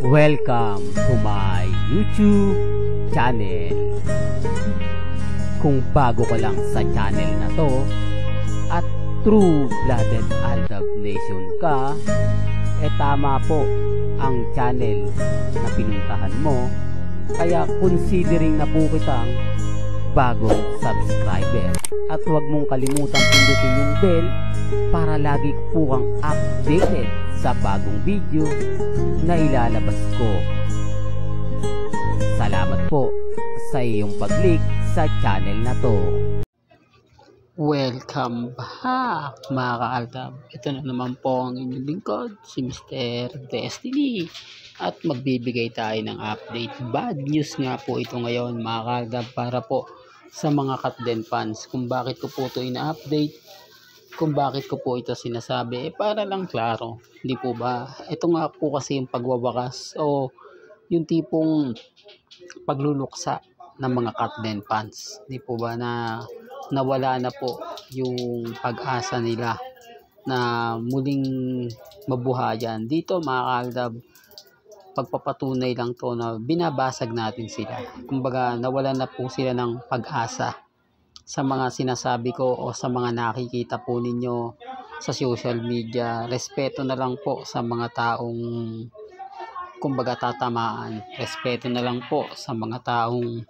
Welcome to my YouTube channel. Kung bago ka lang sa channel na to at true-blooded Aldab Nation ka, tama po ang channel na pinuntahan mo. Kaya considering na po kitang bagong subscriber. At huwag mong kalimutan pindutin yung bell para lagi po kang updated sa bagong video na ilalabas ko. Salamat po sa iyong pag-click sa channel na to. Welcome back mga ka-Aldab. Ito na naman po ang inyong lingkod, si Mr. Destiny. At magbibigay tayo ng update. Bad news nga po ito ngayon mga ka-Aldab para po sa mga Katden fans. Kung bakit ko po ito ina-update, kung bakit ko po ito sinasabi, para lang klaro. Hindi po ba? Ito nga po kasi yung pagwawakas o yung tipong pagluluksa ng mga Katden fans. Hindi po ba na nawala na po yung pag-asa nila na muling mabuhayan. Dito mga ka-Aldab, pagpapatunay lang to na binabasag natin sila. Kumbaga nawala na po sila ng pag-asa sa mga sinasabi ko o sa mga nakikita po ninyo sa social media. Respeto na lang po sa mga taong kumbaga tatamaan. Respeto na lang po sa mga taong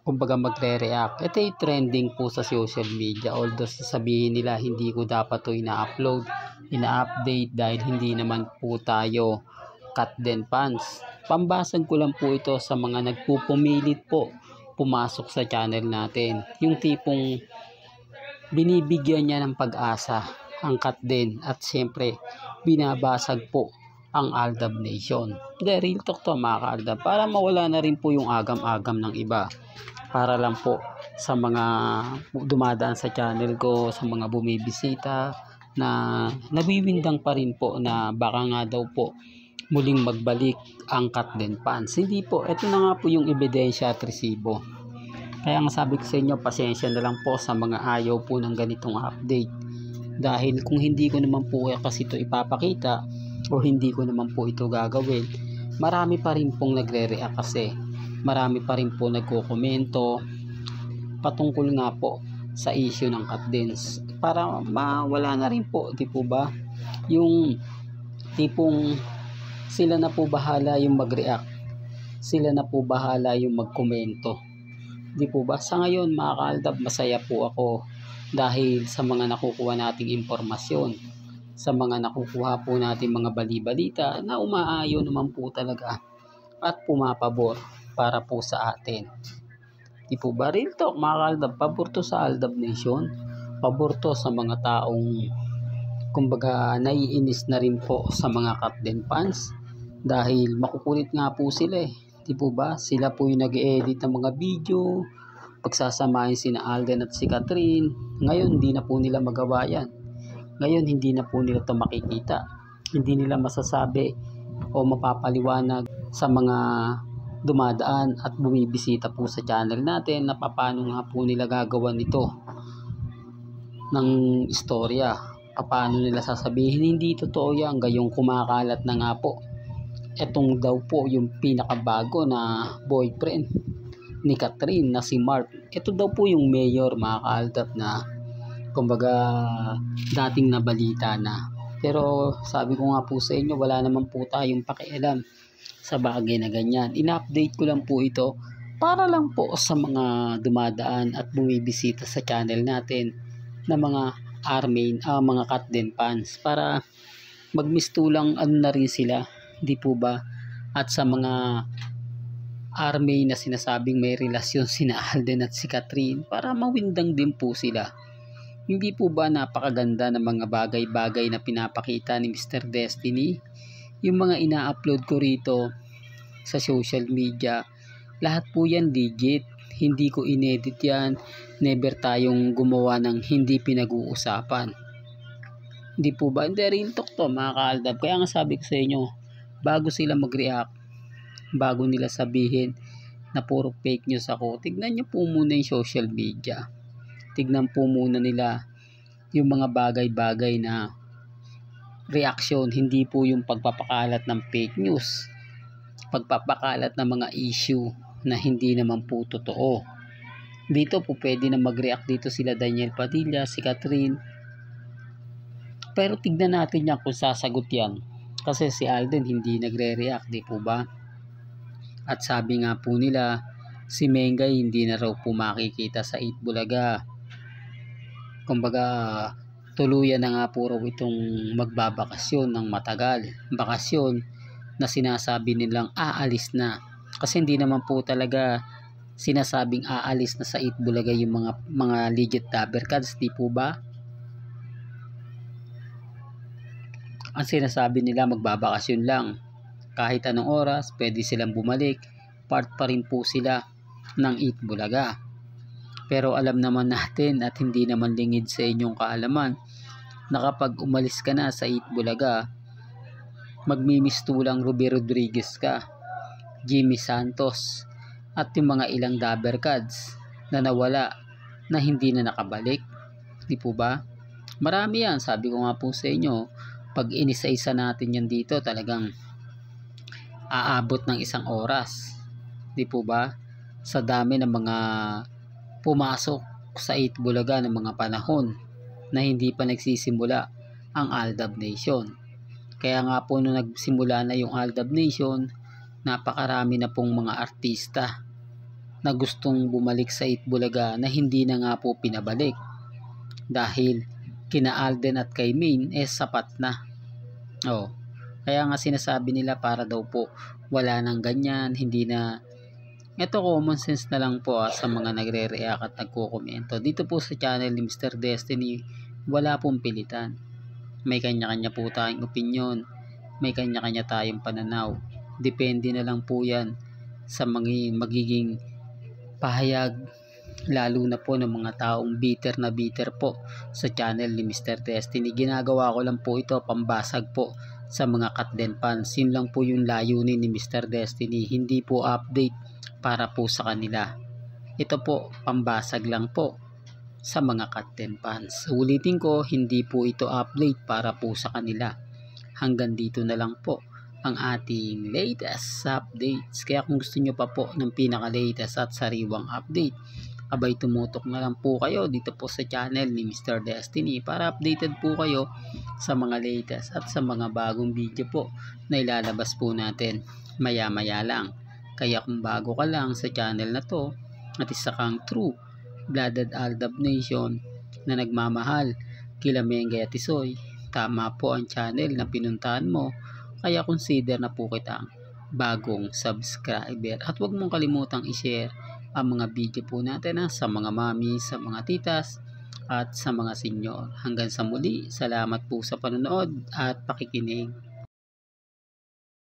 kumbaga magre-react. Ito ay trending po sa social media. Although sasabihin nila hindi ko dapat to ina-upload, ina-update dahil hindi naman po tayo Katden fans. Pambasag ko lang po ito sa mga nagpupumilit po pumasok sa channel natin. Yung tipong binibigyan niya ng pag-asa ang Katden at siyempre binabasag po ang Aldab Nation. The real talk to mga ka-Aldab, para mawala na rin po yung agam-agam ng iba. Para lang po sa mga dumadaan sa channel ko, sa mga bumibisita na nabiwindang pa rin po na baka nga daw po muling magbalik ang Katden fans. Hindi po, ito na nga po yung ebidensya at resibo. Kaya nga sabi ko sa inyo, pasensya na lang po sa mga ayaw po ng ganitong update. Dahil kung hindi ko naman po kasi ito ipapakita o hindi ko naman po ito gagawin, marami pa rin pong nagre-react kasi. Marami pa rin po nagko-komento patungkol nga po sa issue ng Katdens. Para mawala na rin po, di po ba? Yung tipong sila na po bahala yung mag-react. Sila na po bahala yung magkomento. Di po ba? Sa ngayon mga ka-Aldab, masaya po ako dahil sa mga nakukuha nating impormasyon, sa mga nakukuha po nating mga bali-balita na umaayon naman po talaga at pumapabor para po sa atin. Di po ba? Real talk mga ka-Aldab, pabor to sa Aldab Nation, pabor to sa mga taong kumbaga naiinis na rin po sa mga Katden fans. Dahil makukulit nga po sila di po ba? Sila po yung nag-edit ng mga video, pagsasamahin sina Alden at si Catherine. Ngayon hindi na po nila magawa yan. Ngayon hindi na po nila ito makikita. Hindi nila masasabi o mapapaliwanag sa mga dumadaan at bumibisita po sa channel natin na paano nga po nila gagawan ito ng istorya. Paano nila sasabihin hindi totoo yan, gayong kumakalat na nga po. Etong daw po yung pinakabago na boyfriend ni Catherine na si Mark. Ito daw po yung mayor mga ka-Aldab na kumbaga dating nabalita na. Pero sabi ko nga po sa inyo, wala naman po tayong pakialam sa bagay na ganyan. In-update ko lang po ito para lang po sa mga dumadaan at bumibisita sa channel natin na mga mga Katden fans para magmistulang na rin sila. Di po ba? At sa mga army na sinasabing may relasyon sina Alden at si Catherine para mawindang din po sila. Hindi po ba napakaganda ng mga bagay-bagay na pinapakita ni Mr. Destiny? Yung mga ina-upload ko rito sa social media, lahat po yan legit. Hindi ko inedit yan. Never tayong gumawa ng hindi pinag-uusapan. Hindi po ba? Hindi, real talk to mga ka-Aldab. Kaya nga sabi ko sa inyo, bago sila mag-react, bago nila sabihin na puro fake news ako, tignan nyo po muna yung social media. Tignan po muna nila yung mga bagay-bagay na reaction, hindi po yung pagpapakalat ng fake news. pagpapakalat ng mga issue na hindi naman po totoo. Dito po pwede na mag-react dito sila Daniel Padilla, si Catherine. Pero tignan natin yan kung sasagot yan. Kasi si Alden hindi nagre-react, di po ba? At sabi nga po nila, si Mengay hindi na raw po makikita sa Itbulaga. Kumbaga, tuluyan na nga po raw itong magbabakasyon ng matagal. Bakasyon na sinasabi nilang aalis na. Kasi hindi naman po talaga sinasabing aalis na sa Itbulaga yung mga legit Dabbercats, di po ba? Ang sinasabi nila magbabakasyon lang. Kahit anong oras, pwede silang bumalik. Part pa rin po sila ng Itbulaga. Pero alam naman natin at hindi naman lingid sa inyong kaalaman na kapag umalis ka na sa Itbulaga, magmimistulang Ruby Rodriguez ka, Jimmy Santos, at yung mga ilang Dabbercats na nawala na hindi na nakabalik. Di po ba? Marami yan. Sabi ko nga po sa inyo, pag inisa-isa natin yan dito, talagang aabot ng 1 oras. Di po ba? Sa dami ng mga pumasok sa Itbulaga ng mga panahon na hindi pa nagsisimula ang Aldab Nation. Kaya nga po nung nagsimula na yung Aldab Nation, napakarami na pong mga artista na gustong bumalik sa Itbulaga na hindi na nga po pinabalik. Dahil kina Alden at kay Main sapat na. Kaya nga sinasabi nila para daw po wala nang ganyan, hindi na. Ito common sense na lang po sa mga nagre-react at nagko-komento. Dito po sa channel ni Mr. Destiny, wala pong pilitan. May kanya-kanya po tayong opinion, may kanya-kanya tayong pananaw. Depende na lang po yan sa magiging pahayag, lalo na po ng mga taong bitter na bitter po sa channel ni Mr. Destiny. Ginagawa ko lang po ito pambasag po sa mga Katden fans. Yun lang po yung layunin ni Mr. Destiny, hindi po update para po sa kanila. Ito po pambasag lang po sa mga Katden fans. Ulitin ko, hindi po ito update para po sa kanila. Hanggang dito na lang po ang ating latest updates. Kaya kung gusto nyo pa po ng pinaka-latest at sariwang update, abay tumutok na lang po kayo dito po sa channel ni Mr. Destiny para updated po kayo sa mga latest at sa mga bagong video po na ilalabas po natin maya-maya lang. Kaya kung bago ka lang sa channel na to at isa kang true blooded Aldab Nation na nagmamahal kila Mengay at Tisoy, tama po ang channel na pinuntahan mo. Kaya consider na po kitang bagong subscriber. At huwag mong kalimutang i-share ang mga video po natin sa mga mami, sa mga titas, at sa mga senyor. Hanggang sa muli, salamat po sa panonood at pakikinig.